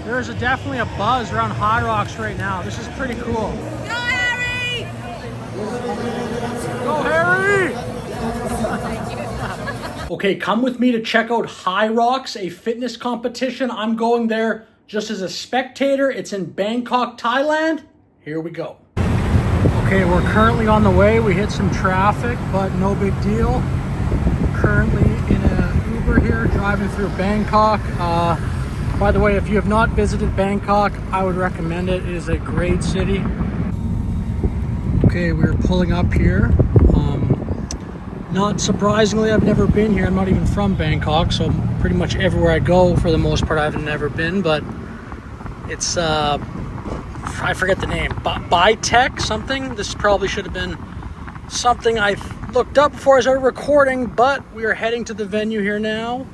There's definitely a buzz around Hyrox right now. This is pretty cool. Go, Harry! Go, Harry! Okay, come with me to check out Hyrox, a fitness competition. I'm going there just as a spectator. It's in Bangkok, Thailand. Here we go. Okay, we're currently on the way. We hit some traffic, but no big deal. Currently in an Uber here, driving through Bangkok. By the way, if you have not visited Bangkok, I would recommend it. It is a great city. Okay, we're pulling up here. Not surprisingly, I've never been here. I'm not even from Bangkok, so pretty much everywhere I go, for the most part, I've never been. But it's, I forget the name, Tech something. This probably should have been something I looked up before I started recording, but we are heading to the venue here now.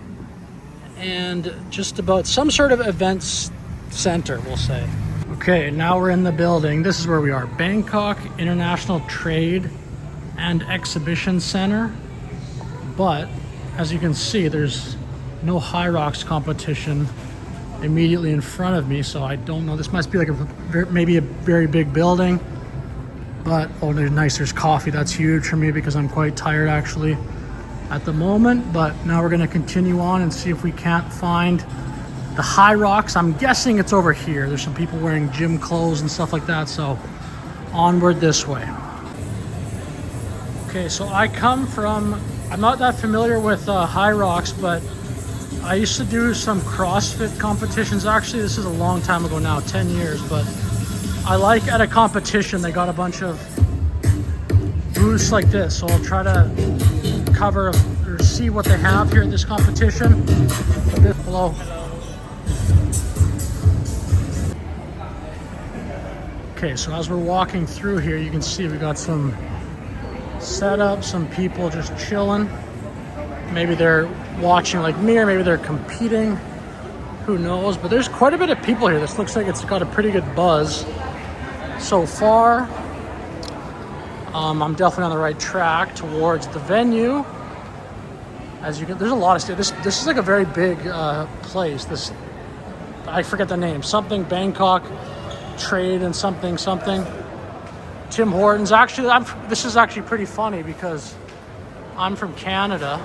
And just about some sort of events center, we'll say. Okay, now we're in the building. This is where we are. Bangkok International Trade and Exhibition Center. But as you can see, there's no Hyrox competition immediately in front of me, so I don't know. This must be like maybe a very big building. But oh, there's nice. There's coffee. That's huge for me because I'm quite tired actually at the moment. But now we're going to continue on and see if we can't find the Hyrox. I'm guessing it's over here. There's some people wearing gym clothes and stuff like that. So onward this way. Okay, so I'm not that familiar with Hyrox, but I used to do some CrossFit competitions. Actually, this is a long time ago now, 10 years, but I like at a competition, they got a bunch of booths like this. So I'll try to cover or see what they have here at this competition. Hello. Okay, so as we're walking through here, you can see we got some setup, some people just chilling. Maybe they're watching like me, or maybe they're competing. Who knows? But there's quite a bit of people here. This looks like it's got a pretty good buzz so far. I'm definitely on the right track towards the venue. As you can, there's a lot of stuff. This is like a very big place. This, I forget the name. Something Bangkok Trade and something. Tim Hortons. Actually, this is actually pretty funny because I'm from Canada.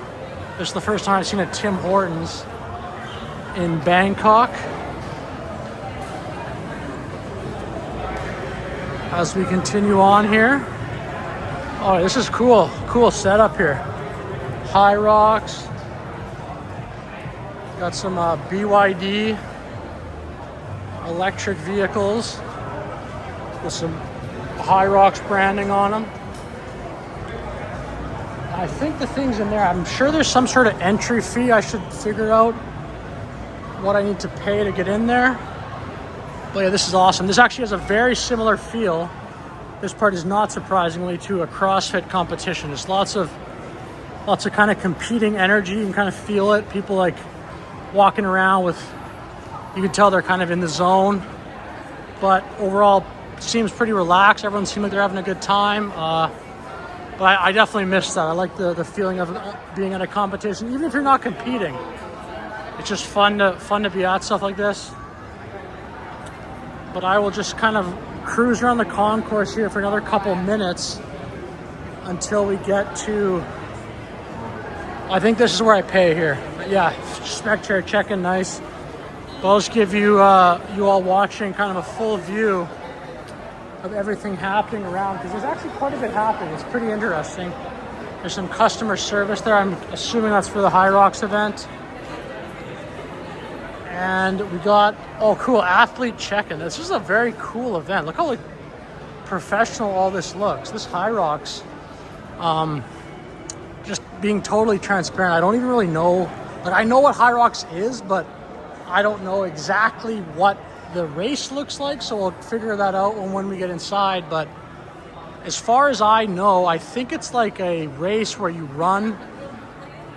This is the first time I've seen a Tim Hortons in Bangkok. As we continue on here. Oh, this is cool. Cool setup here. Hyrox. Got some BYD electric vehicles with some Hyrox branding on them. I think the thing's in there. I'm sure there's some sort of entry fee. I should figure out what I need to pay to get in there. But yeah, this is awesome. This actually has a very similar feel. This part is not surprisingly to a CrossFit competition. There's lots of kind of competing energy. You can kind of feel it. People like walking around with, you can tell they're kind of in the zone. But overall, seems pretty relaxed. Everyone seems like they're having a good time. But I definitely miss that. I like the feeling of being at a competition, even if you're not competing. It's just fun to be at stuff like this. But I will just kind of cruise around the concourse here for another couple minutes until we get to, I think this is where I pay here. But yeah, spectator check-in, nice. But I'll just give you you all watching kind of a full view of everything happening around, because there's actually quite a bit happening. It's pretty interesting. There's some customer service there. I'm assuming that's for the Hyrox event. And we got, oh cool, athlete check-in. This is a very cool event. Look how like professional all this looks. This Hyrox, just being totally transparent. I don't even really know, like I know what Hyrox is, but I don't know exactly what the race looks like, so we'll figure that out when we get inside. But as far as I know, I think it's like a race where you run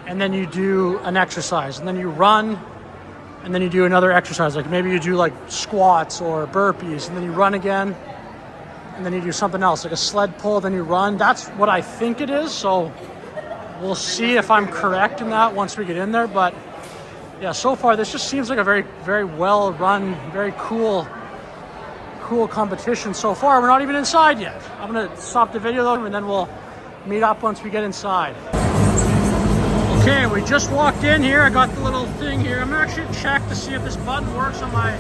and then you do an exercise, and then you run and then you do another exercise. Like maybe you do like squats or burpees, and then you run again, and then you do something else like a sled pull, then you run. That's what I think it is. So we'll see if I'm correct in that once we get in there. But Yeah, so far this just seems like a very, very well run, very cool competition so far. We're not even inside yet. I'm gonna stop the video though, and then we'll meet up once we get inside. Okay, we just walked in here. I got the little thing here. I'm gonna actually check to see if this button works on my,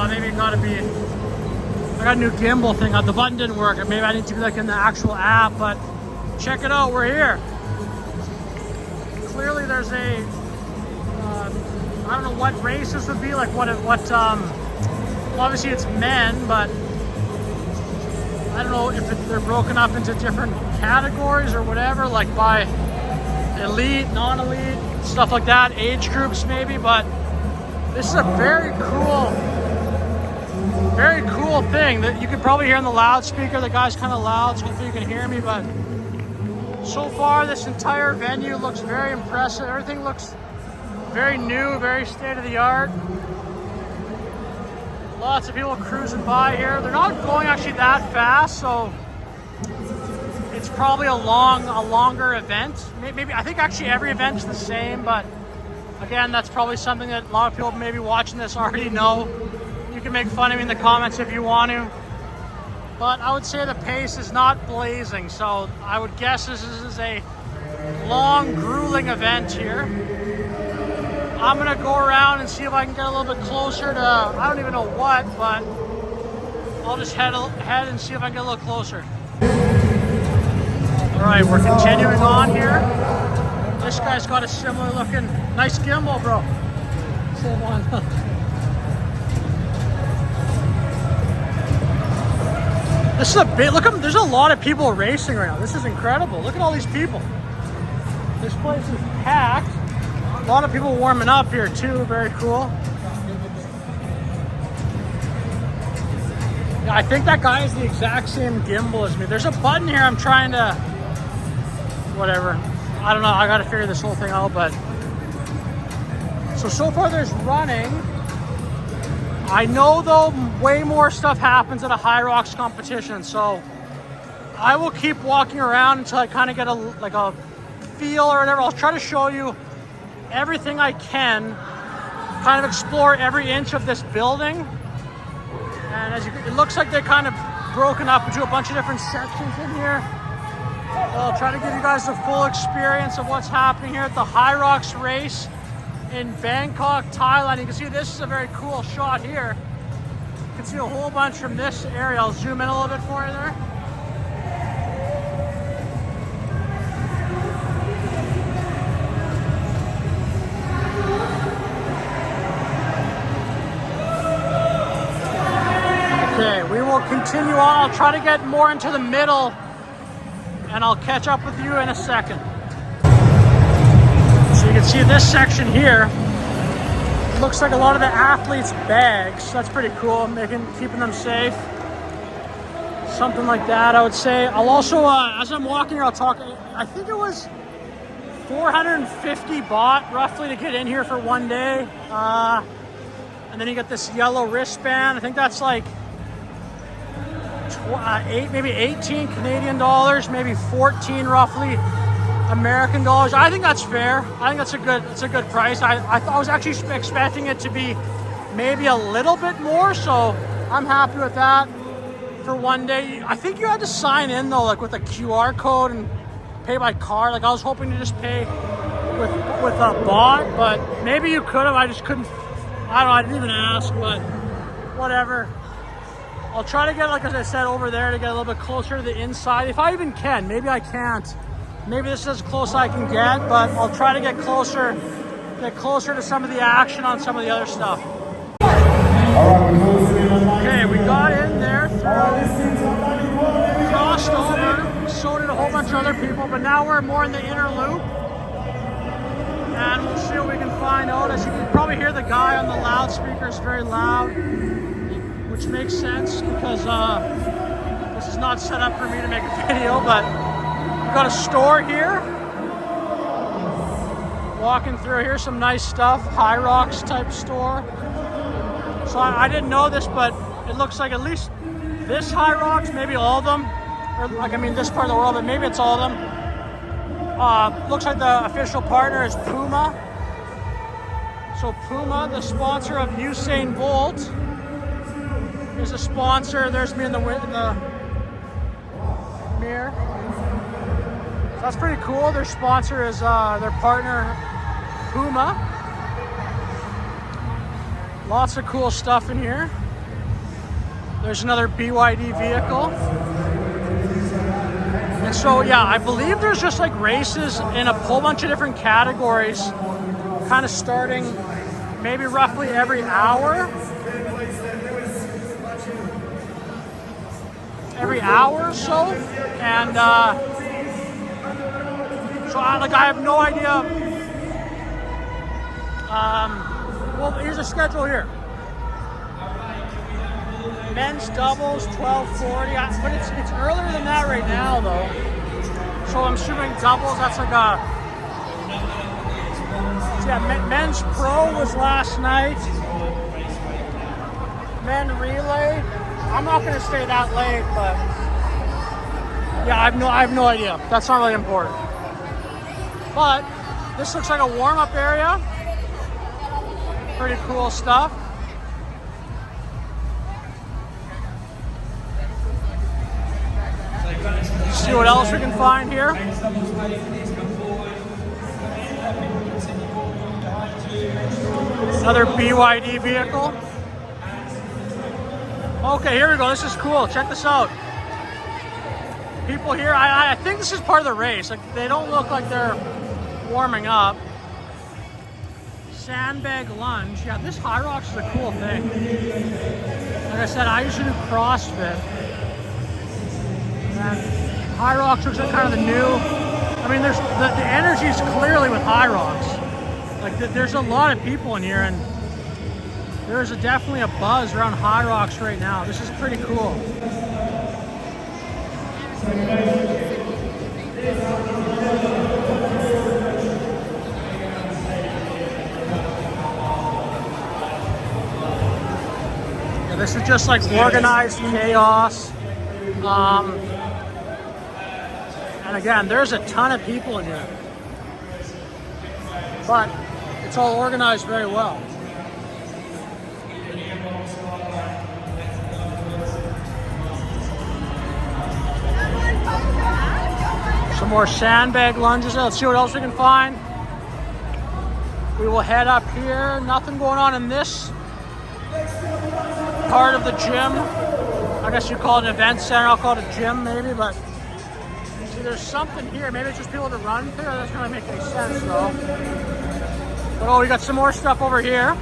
maybe it gotta be, I got a new gimbal thing. The button didn't work. Maybe I need to be like in the actual app, but check it out, we're here. Clearly there's a, I don't know what race this would be, like what, obviously it's men, but I don't know if they're broken up into different categories or whatever, like by elite, non-elite, stuff like that, age groups maybe, but this is a very cool thing that you could probably hear in the loudspeaker. The guy's kind of loud, so hopefully you can hear me, but so far this entire venue looks very impressive. Everything looks very new, very state-of-the-art. Lots of people cruising by here. They're not going actually that fast, so it's probably a longer event. Maybe I think actually every event is the same, but again, that's probably something that a lot of people maybe watching this already know. You can make fun of me in the comments if you want to, but I would say the pace is not blazing, so I would guess this is a long, grueling event here. I'm gonna go around and see if I can get a little bit closer to, I don't even know what, but I'll just head and see if I can get a little closer. All right, we're continuing on here. This guy's got a similar looking, nice gimbal, bro. Same one. This is a bit, look, there's a lot of people racing right now. This is incredible. Look at all these people. This place is packed. A lot of people warming up here too, very cool. Yeah, I think that guy is the exact same gimbal as me. There's a button here I'm trying to, whatever. I don't know, I gotta figure this whole thing out, but. So far there's running. I know though, way more stuff happens at a Hyrox competition, so I will keep walking around until I kind of get a feel or whatever. I'll try to show you everything I can, kind of explore every inch of this building. And as it looks like they're kind of broken up into a bunch of different sections in here. I'll try to give you guys the full experience of what's happening here at the Hyrox race in Bangkok, Thailand. You can see this is a very cool shot here. You can see a whole bunch from this area. I'll zoom in a little bit for you there. Okay, we will continue on. I'll try to get more into the middle and I'll catch up with you in a second. So you can see this section here. It looks like a lot of the athletes' bags. That's pretty cool, keeping them safe. Something like that, I would say. I'll also, as I'm walking here, I'll talk, I think it was 450 baht roughly to get in here for one day. And then you get this yellow wristband. I think that's like maybe 18 Canadian dollars, maybe 14 roughly American dollars. I think that's fair. I think that's a good price. I was actually expecting it to be maybe a little bit more, so I'm happy with that for one day. I think you had to sign in though, like with a QR code and pay by card. Like I was hoping to just pay with a baht, but maybe you could have. I just couldn't. I don't know. I didn't even ask, but whatever. I'll try to get, like as I said, over there to get a little bit closer to the inside. If I even can. Maybe I can't. Maybe this is as close as I can get, but I'll try to get closer to some of the action on some of the other stuff. Okay, we got in there, crossed over, so did a whole bunch of other people, but now we're more in the inner loop. And we'll see what we can find out. As you can probably hear, the guy on the loudspeaker is very loud, which makes sense because this is not set up for me to make a video, but we've got a store here. Walking through here, some nice stuff, Hyrox type store. So I didn't know this, but it looks like at least this Hyrox, maybe all of them, or like, I mean this part of the world, but maybe it's all of them. Looks like the official partner is Puma. So Puma, the sponsor of Usain Bolt, is a sponsor. There's me in the mirror. So that's pretty cool. Their sponsor is their partner, Puma. Lots of cool stuff in here. There's another BYD vehicle. And so, yeah, I believe there's just like races in a whole bunch of different categories, kind of starting maybe roughly every hour. Every hour or so. And so I have no idea. Well, here's a schedule here. Men's doubles, 12:40, but it's earlier than that right now, though. So I'm assuming doubles, that's like a... Yeah, men's pro was last night. Men relay. I'm not going to stay that late, but... Yeah, I have no idea. That's not really important. But this looks like a warm-up area. Pretty cool stuff. See what else we can find here. Another BYD vehicle. Okay, here we go. This is cool. Check this out. People here, I think this is part of the race. Like, they don't look like they're warming up. Sandbag lunge. Yeah, this Hyrox is a cool thing. Like I said, I used to do CrossFit. And Hyrox looks like kind of the new. I mean, there's the energy is clearly with Hyrox. Like there's a lot of people in here, and there's definitely a buzz around Hyrox right now. This is pretty cool. Yeah, this is just like organized chaos. And again, there's a ton of people in here, but it's all organized very well. Some more sandbag lunges. Let's see what else we can find. We will head up here. Nothing going on in this part of the gym. I guess you call it an event center. I'll call it a gym maybe, but see, there's something here. Maybe it's just people to run through. That doesn't really make any sense though. But oh, we got some more stuff over here.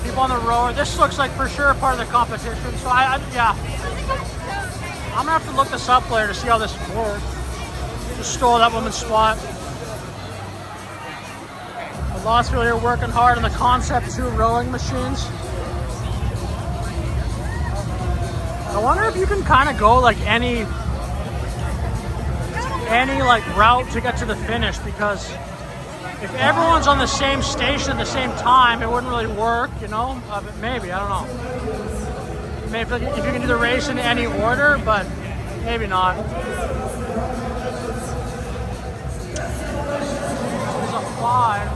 People on the rower. This looks like for sure part of the competition. So yeah, I'm gonna have to look this up later to see how this works. Just stole that woman's spot. Lots of people here working hard on the Concept 2 rowing machines. I wonder if you can kind of go like any like route to get to the finish, because if everyone's on the same station at the same time, it wouldn't really work, you know? But maybe, I don't know. Maybe if you can do the race in any order, but maybe not. There's a 5.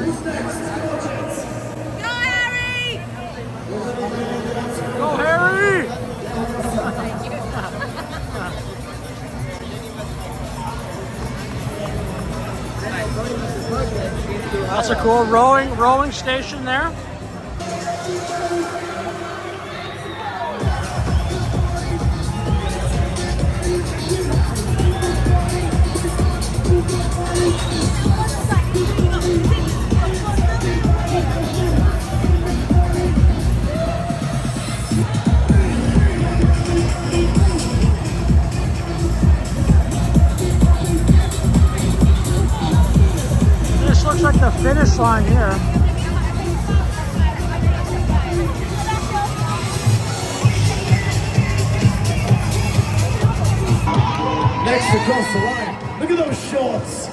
Go, Harry! Go, Harry! That's a cool rowing station there. This looks like the finish line here. Next across the line. Look at those shorts.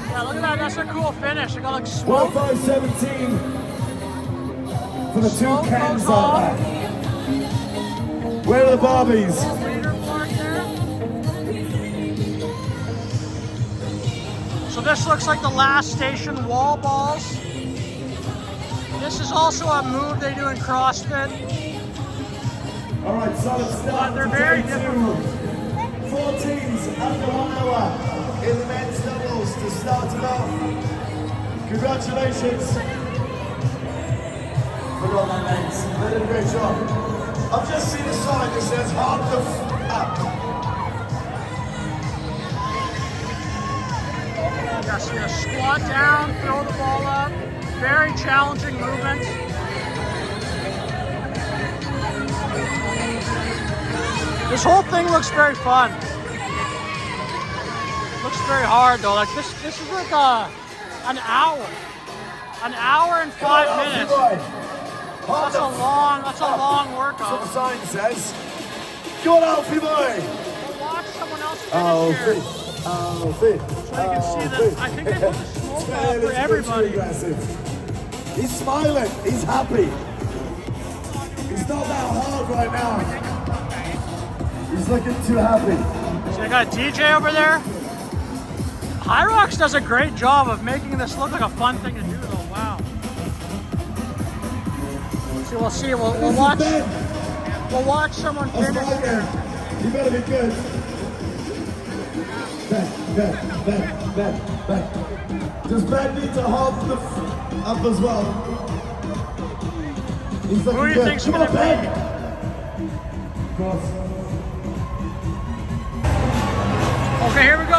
Yeah, look at that. That's a cool finish. They got like smoke. 12:5:17 for the Smoke two cans goes off. on that. Where are the Barbies? Leader mark there. So this looks like the last station, wall balls. This is also a move they do in CrossFit. All right, solid start. They're very difficult. 4 teams under 1 hour in the men's doubles to start it off. Congratulations. Well done, mates. They did a great job. I've just seen a sign that says half the up. Yes, you're gonna squat down, throw the ball up. Very challenging movement. This whole thing looks very fun. Looks very hard though. Like this is like an hour and 5 minutes. That's a long workout. What the sign says. Go on, Alfie boy. We'll watch someone else finish here. Alfie. So you can see that I think they put the smoke out for everybody. He's smiling. He's happy. He's not that hard right now. He's looking too happy. So I got a DJ over there. Hyrox does a great job of making this look like a fun thing to do though. Wow. So we'll see. We'll watch someone finish here. You better be good. Ben. Does Ben need to hold the up as well? He's looking Who do you good. think's Come gonna on, Ben. be? Of course. Okay, here we go.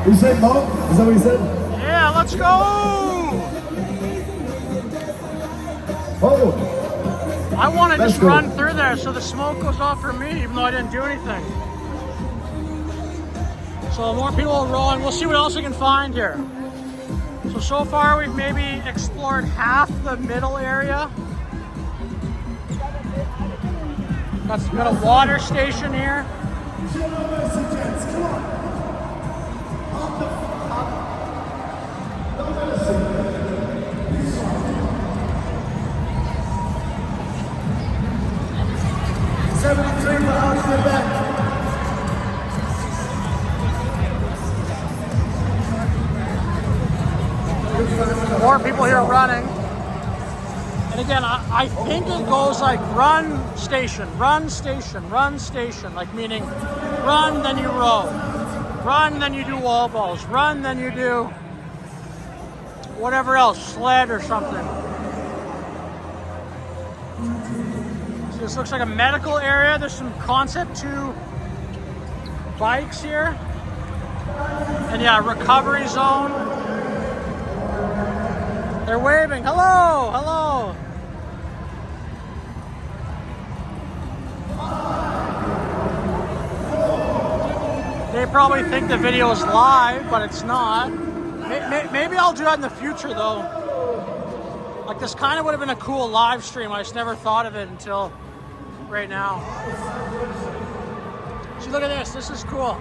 You said Mo? Is that what you said? Yeah, let's go. Oh. I want to Let's just go. run through there so the smoke goes off for me, even though I didn't do anything. So more people are rolling. We'll see what else we can find here. So far we've maybe explored half the middle area. Got a water station here. 73 for out to the back. More people here running. And again, I think it goes like run station, like meaning run, then you row. Run, then you do wall balls. Run, then you do whatever else, sled or something. So this looks like a medical area. There's some Concept 2 bikes here. And yeah, recovery zone. They're waving. Hello, hello. They probably think the video is live, but it's not. Maybe I'll do that in the future though. Like this kind of would have been a cool live stream. I just never thought of it until right now. So look at this. This is cool.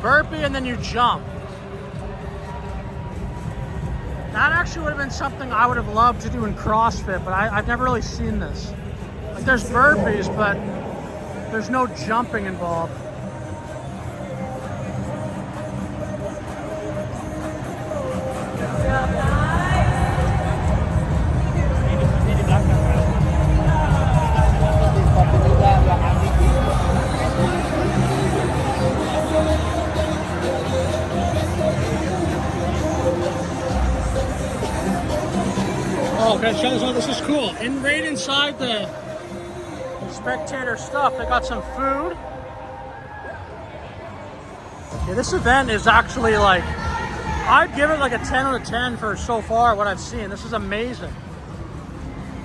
Burpee and then you jump. That actually would have been something I would have loved to do in CrossFit, but I've never really seen this. Like there's burpees, but there's no jumping involved. Oh, okay, show us all. This is cool. And right inside the spectator stuff, they got some food. Yeah, this event is actually like, I'd give it like a 10 out of 10 for so far what I've seen. This is amazing.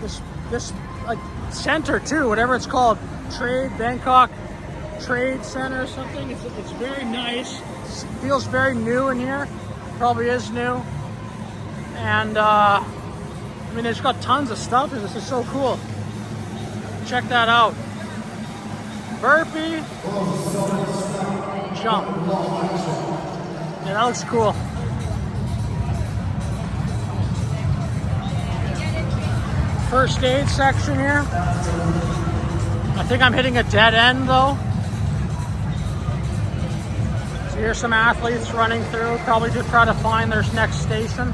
This like center too, whatever it's called, Bangkok Trade Center or something. It's very nice. It feels very new in here. Probably is new. And I mean, it's got tons of stuff here. This is so cool. Check that out. Burpee, jump. Yeah, that looks cool. first aid section here. I think I'm hitting a dead end though. So here's some athletes running through, probably just try to find their next station.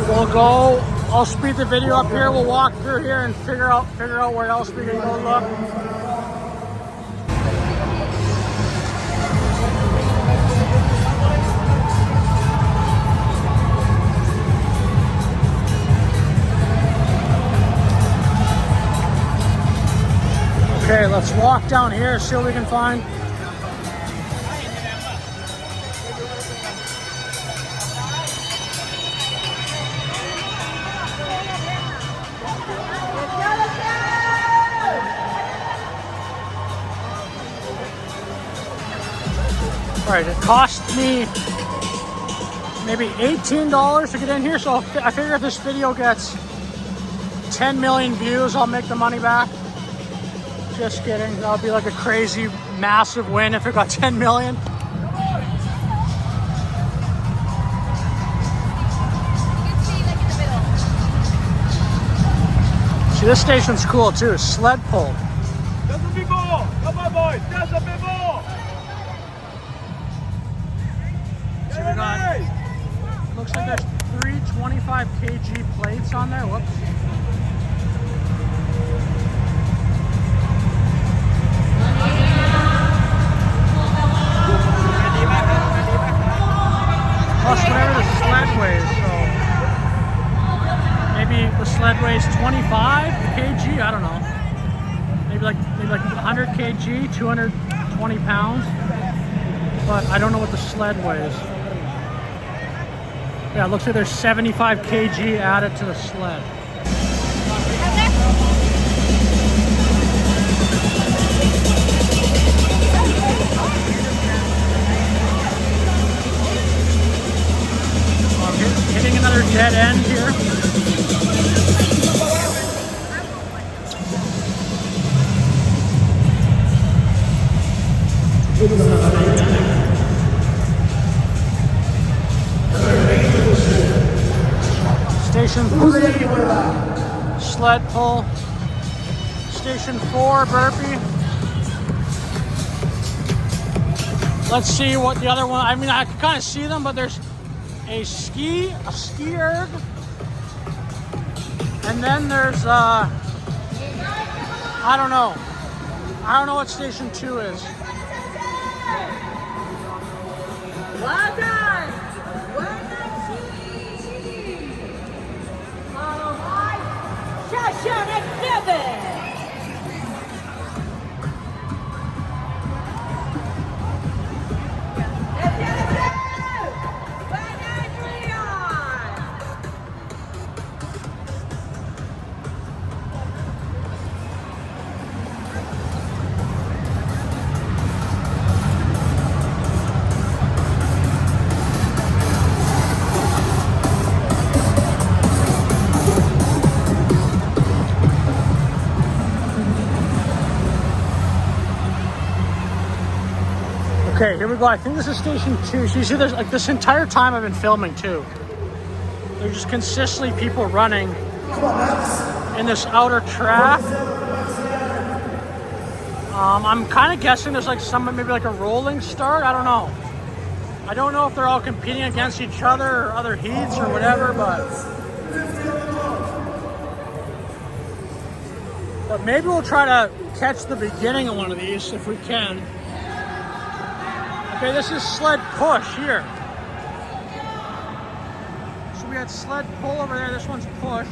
We'll go, I'll speed the video up here, we'll walk through here and figure out where else we can go look. Okay, let's walk down here, see what we can find. All right, it cost me maybe $18 to get in here, so I figure if this video gets 10 million views, I'll make the money back. Just kidding, that would be like a crazy, massive win if it got 10 million. See, this station's cool too, sled pull. So we got, looks like there's 3 25 kg plates on there, whoops. Plus whatever the sled weighs, so maybe the sled weighs 25 kg, I don't know. Maybe like 100 kg, 220 pounds. But I don't know what the sled weighs. Yeah, it looks like there's 75 kg added to the sled. Hitting another dead end here. Station 3, sled pull. Station 4, burpee. Let's see what the other one, I mean, I can kind of see them, but there's a ski erg, and then there's I don't know what station 2 is. Well done. Well done. Okay, here we go. I think this is station 2. So you see, there's like this entire time I've been filming too. There's just consistently people running in this outer track. I'm kind of guessing there's like maybe like a rolling start. I don't know. I don't know if they're all competing against each other or other heats or whatever, but maybe we'll try to catch the beginning of one of these if we can. Okay, this is sled push here. So we had sled pull over there, this one's push.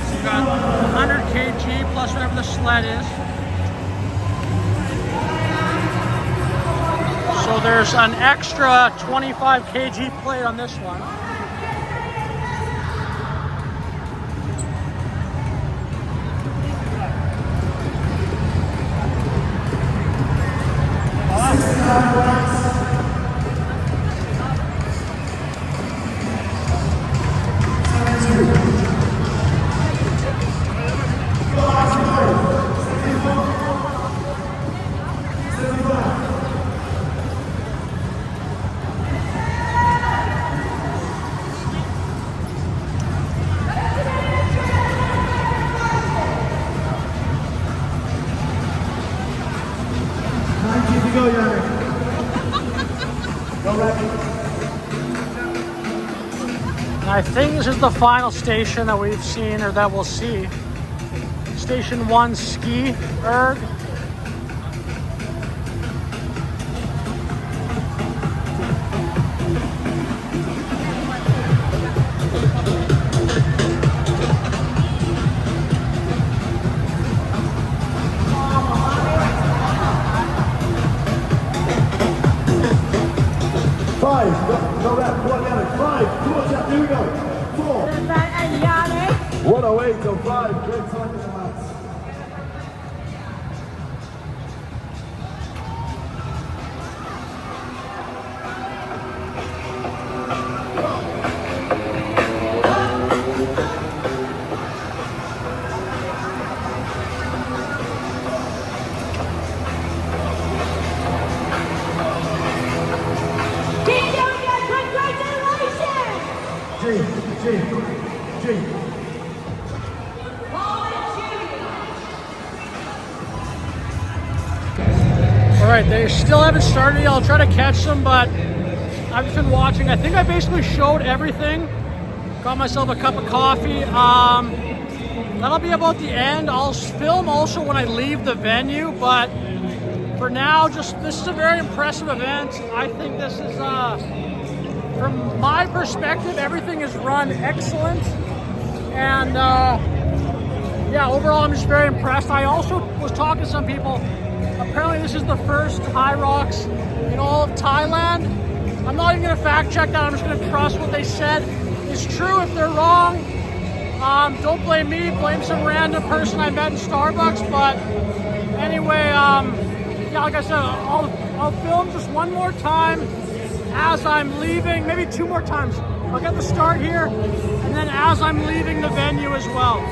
So we got 100 kg plus whatever the sled is. So there's an extra 25 kg plate on this one. I think this is the final station that we've seen, or that we'll see. Station 1, Ski Erg. Five, go back, one down, 5, come on, Jack, here we go. 4, 108 till 5, great time in the mats. G. All right, they still haven't started yet. I'll try to catch them, but I've just been watching. I think I basically showed everything. Got myself a cup of coffee. That'll be about the end. I'll film also when I leave the venue, but for now, this is a very impressive event. I think this is, from my perspective, everything is run excellent. And yeah, overall, I'm just very impressed. I also was talking to some people. Apparently, this is the first Hyrox in all of Thailand. I'm not even going to fact check that. I'm just going to trust what they said is true. If they're wrong, don't blame me. Blame some random person I met in Starbucks. But anyway, yeah, like I said, I'll film just one more time as I'm leaving. Maybe 2 more times. I'll get the start here, and then as I'm leaving the venue as well.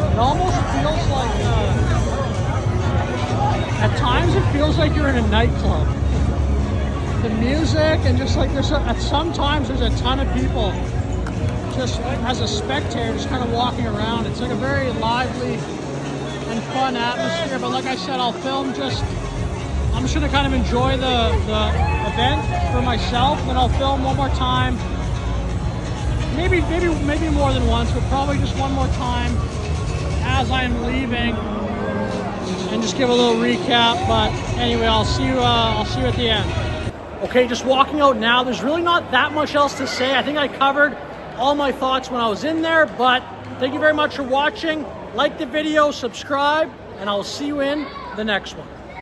It almost feels like, at times it feels like you're in a nightclub. The music and just like sometimes there's a ton of people just as a spectator just kind of walking around. It's like a very lively and fun atmosphere, but like I said, I'll film I'm just gonna kind of enjoy the event for myself, and then I'll film one more time. Maybe more than once, but probably just one more time as I'm leaving, and just give a little recap. But anyway, I'll see you at the end. Okay, just walking out now. There's really not that much else to say. I think I covered all my thoughts when I was in there, but thank you very much for watching. Like the video, subscribe, and I'll see you in the next one.